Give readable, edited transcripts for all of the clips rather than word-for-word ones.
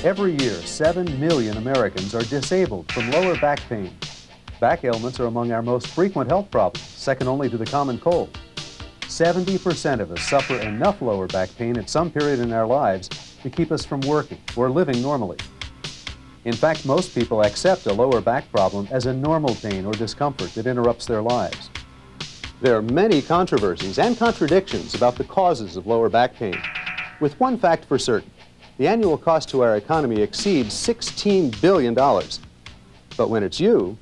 Every year, 7 million Americans are disabled from lower back pain. Back ailments are among our most frequent health problems, second only to the common cold. 70% of us suffer enough lower back pain at some period in our lives to keep us from working or living normally. In fact, most people accept a lower back problem as a normal pain or discomfort that interrupts their lives. There are many controversies and contradictions about the causes of lower back pain. With one fact for certain, the annual cost to our economy exceeds $16 billion. But when it's you,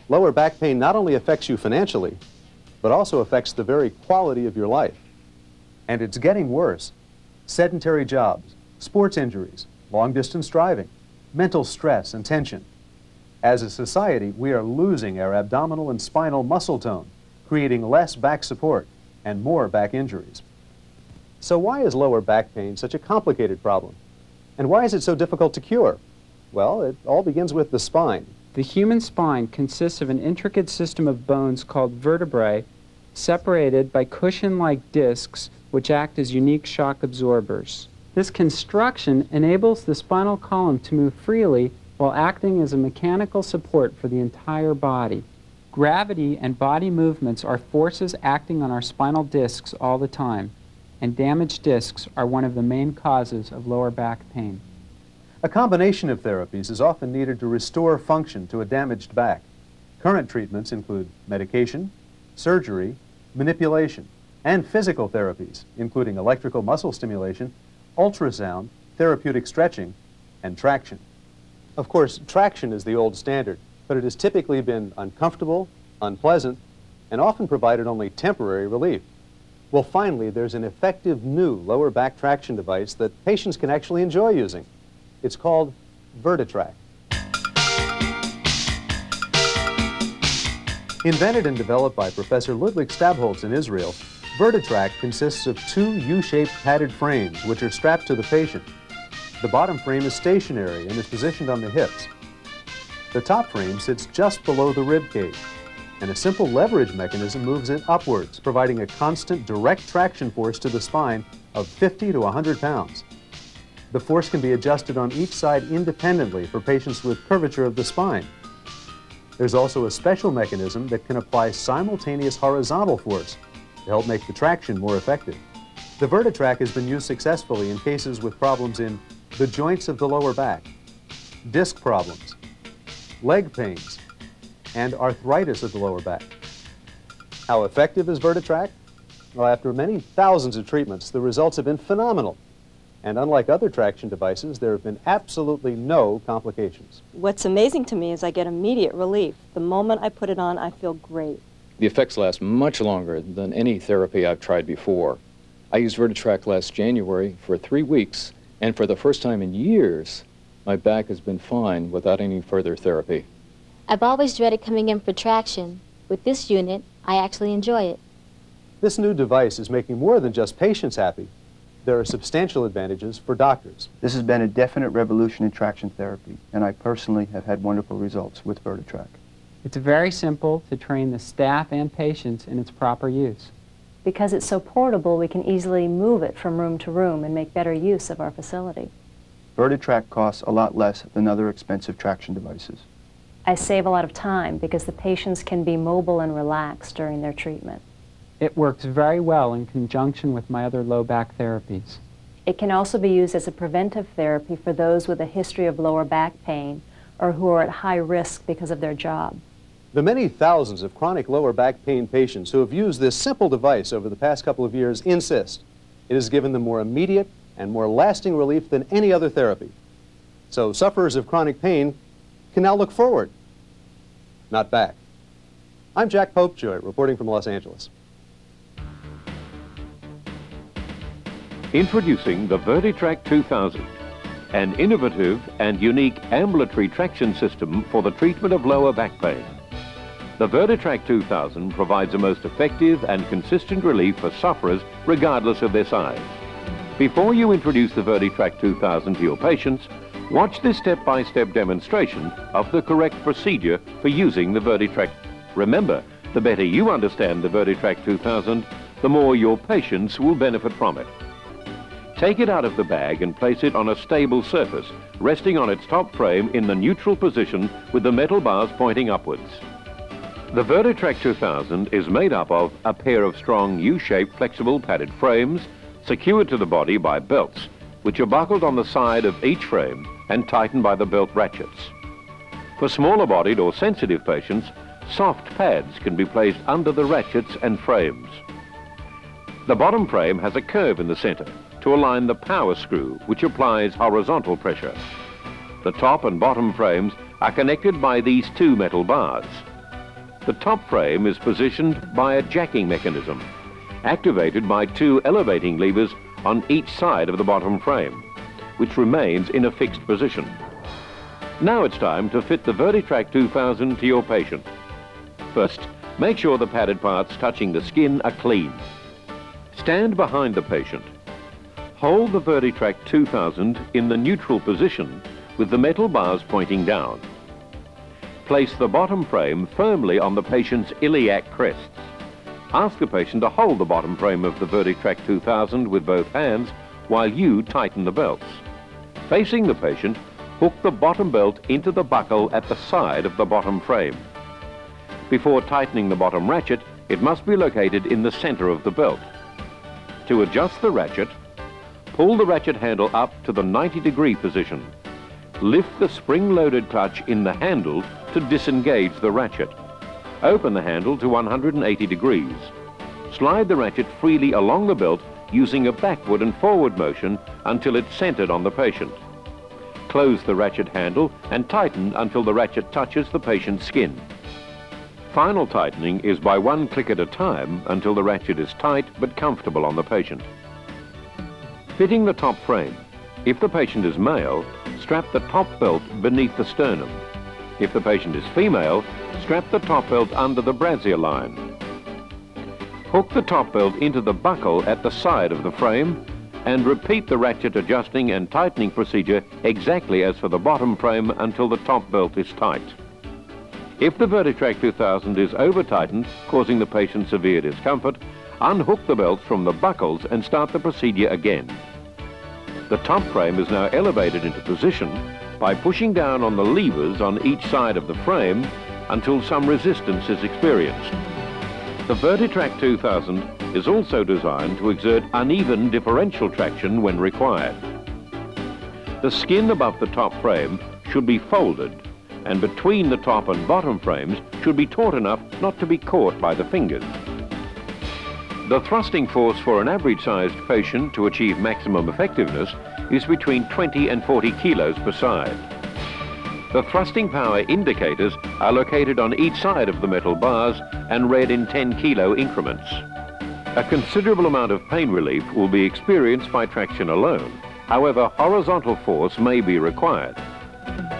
lower back pain not only affects you financially, but also affects the very quality of your life. And it's getting worse. Sedentary jobs, sports injuries, long-distance driving, mental stress and tension. As a society, we are losing our abdominal and spinal muscle tone, creating less back support and more back injuries. So why is lower back pain such a complicated problem? And why is it so difficult to cure? Well, it all begins with the spine. The human spine consists of an intricate system of bones called vertebrae, separated by cushion-like discs which act as unique shock absorbers. This construction enables the spinal column to move freely while acting as a mechanical support for the entire body. Gravity and body movements are forces acting on our spinal discs all the time, and damaged discs are one of the main causes of lower back pain. A combination of therapies is often needed to restore function to a damaged back. Current treatments include medication, surgery, manipulation, and physical therapies, including electrical muscle stimulation, ultrasound, therapeutic stretching, and traction. Of course, traction is the old standard, but it has typically been uncomfortable, unpleasant, and often provided only temporary relief. Well, finally, there's an effective new lower back traction device that patients can actually enjoy using. It's called Verterac. Invented and developed by Professor Ludwig Stabholz in Israel, Verterac consists of two U-shaped padded frames which are strapped to the patient. The bottom frame is stationary and is positioned on the hips. The top frame sits just below the rib cage, and a simple leverage mechanism moves it upwards, providing a constant direct traction force to the spine of 50 to 100 pounds. The force can be adjusted on each side independently for patients with curvature of the spine. There's also a special mechanism that can apply simultaneous horizontal force to help make the traction more effective. The Verterac has been used successfully in cases with problems in the joints of the lower back, disc problems, leg pains, and arthritis of the lower back. How effective is Verterac? Well, after many thousands of treatments, the results have been phenomenal. And unlike other traction devices, there have been absolutely no complications. What's amazing to me is I get immediate relief. The moment I put it on, I feel great. The effects last much longer than any therapy I've tried before. I used Verterac last January for 3 weeks, and for the first time in years, my back has been fine without any further therapy. I've always dreaded coming in for traction. With this unit, I actually enjoy it. This new device is making more than just patients happy. There are substantial advantages for doctors. This has been a definite revolution in traction therapy, and I personally have had wonderful results with Verterac. It's very simple to train the staff and patients in its proper use. Because it's so portable, we can easily move it from room to room and make better use of our facility. Verterac costs a lot less than other expensive traction devices. I save a lot of time because the patients can be mobile and relaxed during their treatment. It works very well in conjunction with my other low back therapies. It can also be used as a preventive therapy for those with a history of lower back pain or who are at high risk because of their job. The many thousands of chronic lower back pain patients who have used this simple device over the past couple of years insist it has given them more immediate and more lasting relief than any other therapy. So sufferers of chronic pain can now look forward, not back. I'm Jack Popejoy, reporting from Los Angeles. Introducing the Verterac 2000, an innovative and unique ambulatory traction system for the treatment of lower back pain. The Verterac 2000 provides the most effective and consistent relief for sufferers regardless of their size. Before you introduce the Verterac 2000 to your patients, watch this step-by-step demonstration of the correct procedure for using the Verterac. Remember, the better you understand the Verterac 2000, the more your patients will benefit from it. Take it out of the bag and place it on a stable surface, resting on its top frame in the neutral position with the metal bars pointing upwards. The Verterac 2000 is made up of a pair of strong U-shaped flexible padded frames secured to the body by belts, which are buckled on the side of each frame and tightened by the belt ratchets. For smaller-bodied or sensitive patients, soft pads can be placed under the ratchets and frames. The bottom frame has a curve in the center to align the power screw, which applies horizontal pressure. The top and bottom frames are connected by these two metal bars. The top frame is positioned by a jacking mechanism, activated by two elevating levers on each side of the bottom frame, which remains in a fixed position. Now it's time to fit the Verterac 2000 to your patient. First, make sure the padded parts touching the skin are clean. Stand behind the patient. Hold the Verterac 2000 in the neutral position with the metal bars pointing down. Place the bottom frame firmly on the patient's iliac crests. Ask the patient to hold the bottom frame of the Verterac 2000 with both hands while you tighten the belts. Facing the patient, hook the bottom belt into the buckle at the side of the bottom frame. Before tightening the bottom ratchet, it must be located in the center of the belt. To adjust the ratchet, pull the ratchet handle up to the 90-degree position. Lift the spring-loaded clutch in the handle to disengage the ratchet. Open the handle to 180 degrees. Slide the ratchet freely along the belt using a backward and forward motion until it's centered on the patient. Close the ratchet handle and tighten until the ratchet touches the patient's skin. Final tightening is by one click at a time until the ratchet is tight but comfortable on the patient. Fitting the top frame. If the patient is male, strap the top belt beneath the sternum. If the patient is female, strap the top belt under the brassiere line. Hook the top belt into the buckle at the side of the frame and repeat the ratchet adjusting and tightening procedure exactly as for the bottom frame until the top belt is tight. If the Verterac 2000 is over-tightened, causing the patient severe discomfort, unhook the belts from the buckles and start the procedure again. The top frame is now elevated into position by pushing down on the levers on each side of the frame until some resistance is experienced. The Verterac 2000 is also designed to exert uneven differential traction when required. The skin above the top frame should be folded, and between the top and bottom frames should be taut enough not to be caught by the fingers. The thrusting force for an average-sized patient to achieve maximum effectiveness is between 20 and 40 kilos per side. The thrusting power indicators are located on each side of the metal bars and read in 10 kilo increments. A considerable amount of pain relief will be experienced by traction alone. However, horizontal force may be required.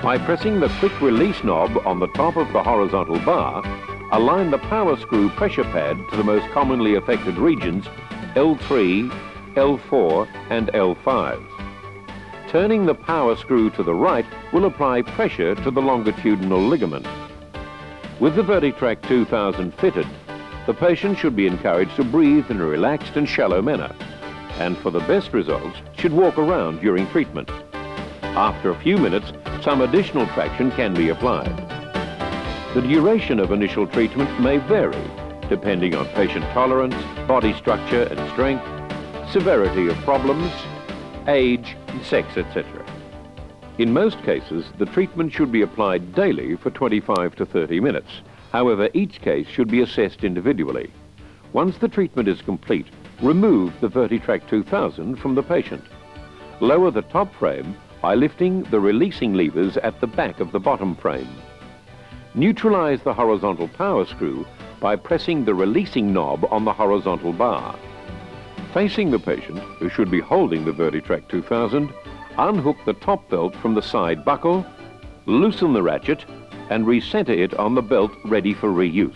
By pressing the quick release knob on the top of the horizontal bar, align the power screw pressure pad to the most commonly affected regions, L3, L4 and L5. Turning the power screw to the right will apply pressure to the longitudinal ligament. With the Verterac 2000 fitted, the patient should be encouraged to breathe in a relaxed and shallow manner, and for the best results should walk around during treatment. After a few minutes, some additional traction can be applied. The duration of initial treatment may vary depending on patient tolerance, body structure and strength, severity of problems, age, sex, etc. In most cases, the treatment should be applied daily for 25 to 30 minutes. However, each case should be assessed individually. Once the treatment is complete, remove the Verterac 2000 from the patient. Lower the top frame by lifting the releasing levers at the back of the bottom frame. Neutralize the horizontal power screw by pressing the releasing knob on the horizontal bar. Facing the patient, who should be holding the Verterac 2000, unhook the top belt from the side buckle, loosen the ratchet, and recenter it on the belt ready for reuse.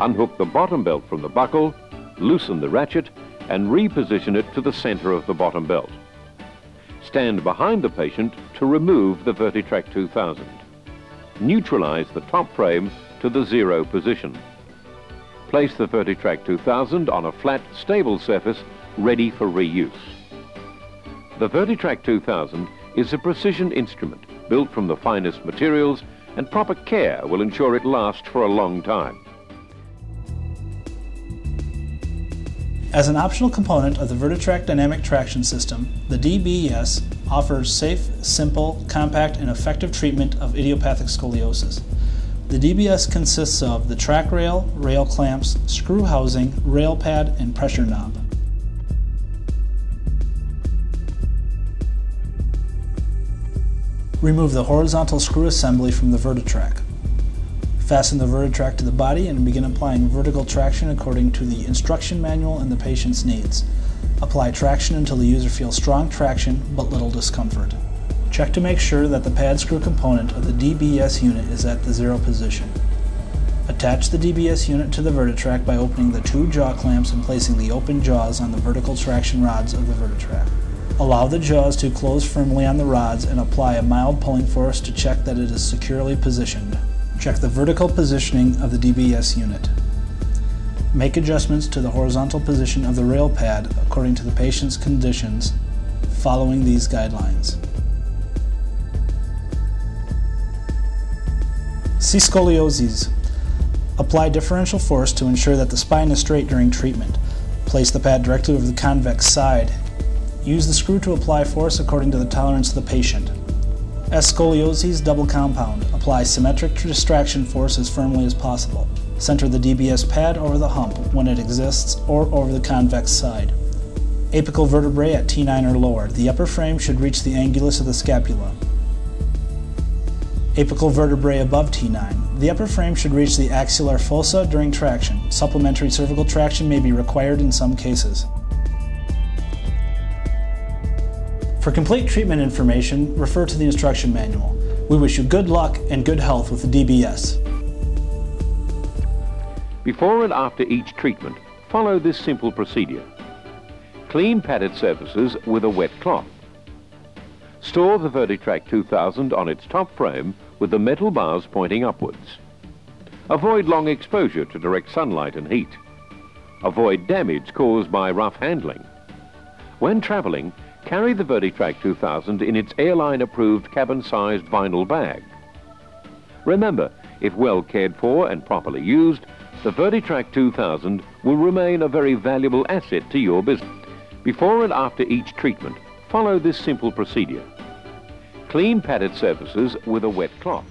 Unhook the bottom belt from the buckle, loosen the ratchet, and reposition it to the center of the bottom belt. Stand behind the patient to remove the Verterac 2000. Neutralize the top frame to the 0 position. Place the Verterac 2000 on a flat, stable surface ready for reuse. The Verterac 2000 is a precision instrument built from the finest materials, and proper care will ensure it lasts for a long time. As an optional component of the Verterac dynamic traction system, the DBS offers safe, simple, compact, and effective treatment of idiopathic scoliosis. The DBS consists of the track rail, rail clamps, screw housing, rail pad, and pressure knob. Remove the horizontal screw assembly from the Verterac. Fasten the Verterac to the body and begin applying vertical traction according to the instruction manual and the patient's needs. Apply traction until the user feels strong traction but little discomfort. Check to make sure that the pad screw component of the DBS unit is at the 0 position. Attach the DBS unit to the Verterac by opening the 2 jaw clamps and placing the open jaws on the vertical traction rods of the Verterac. Allow the jaws to close firmly on the rods and apply a mild pulling force to check that it is securely positioned. Check the vertical positioning of the DBS unit. Make adjustments to the horizontal position of the rail pad according to the patient's conditions, following these guidelines. See scoliosis. Apply differential force to ensure that the spine is straight during treatment. Place the pad directly over the convex side. Use the screw to apply force according to the tolerance of the patient. S scoliosis double compound. Apply symmetric distraction force as firmly as possible. Center the DBS pad over the hump when it exists or over the convex side. Apical vertebrae at T9 or lower. The upper frame should reach the angulus of the scapula. Apical vertebrae above T9. The upper frame should reach the axillar fossa during traction. Supplementary cervical traction may be required in some cases. For complete treatment information, refer to the instruction manual. We wish you good luck and good health with the DBS. Before and after each treatment, follow this simple procedure. Clean padded surfaces with a wet cloth. Store the Verterac 2000 on its top frame with the metal bars pointing upwards. Avoid long exposure to direct sunlight and heat. Avoid damage caused by rough handling. When traveling, carry the Verterac 2000 in its airline-approved cabin-sized vinyl bag. Remember, if well cared for and properly used, the Verterac 2000 will remain a very valuable asset to your business. Before and after each treatment, follow this simple procedure. Clean padded surfaces with a wet cloth.